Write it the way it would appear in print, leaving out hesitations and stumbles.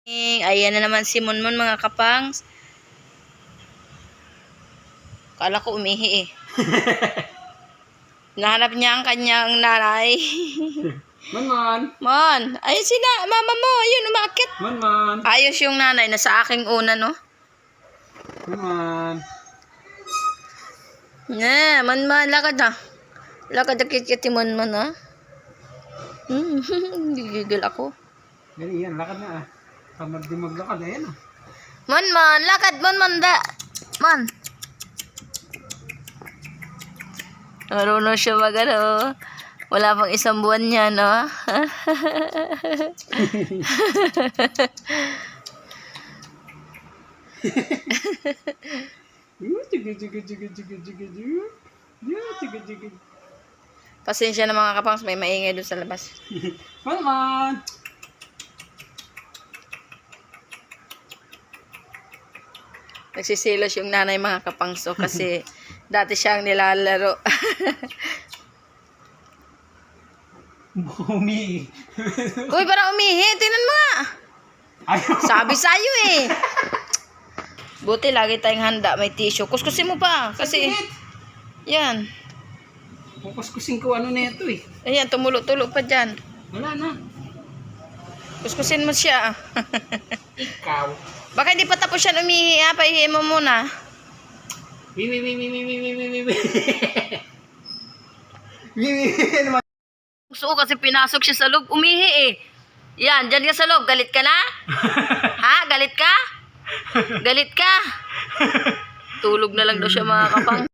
Ayan na naman si Monmon, mga kapangs. Kala ko umihi eh. Nahanap niya ang kanyang nanay. Monmon! Mon, ayun sila, mama mo, ayun, umakit. Monmon! Ayos yung nanay, nasa aking una, no? Monmon! Monmon, lakad na. Lakad na kiti Monmon, ha? Gigigil ako. Dali yan, lakad na ah. Tamad din maglakad, ayan ah. Monmon, lakad, Monmon, da. Mon. Marunong siya magano. Wala pang isang buwan niya, no? Pasensya na mga kapangs, may maingay doon sa labas. Monmon! Nagsisilos yung nanay, mga kapangso, kasi dati siyang nilalaro. Bumi! Uy, parang umihi. Tingnan mo nga. Ayaw! Sabi sa'yo eh. Buti lagi tayong handa. May tissue. Kuskusin mo pa. Kasi, yan. Kukuskusin ko ano na ito eh. Ayan, tumulo-tulo pa dyan. Wala na. Kuskusin mo siya. Ikaw. Baka hindi pa tapos yan umihi, ha? Pahihiin mo muna. Gusto ko kasi pinasok siya sa loob. Umihi eh. Yan, dyan ka sa loob. Galit ka na? Ha? Galit ka? Galit ka? Tulog na lang daw siya, mga kapang.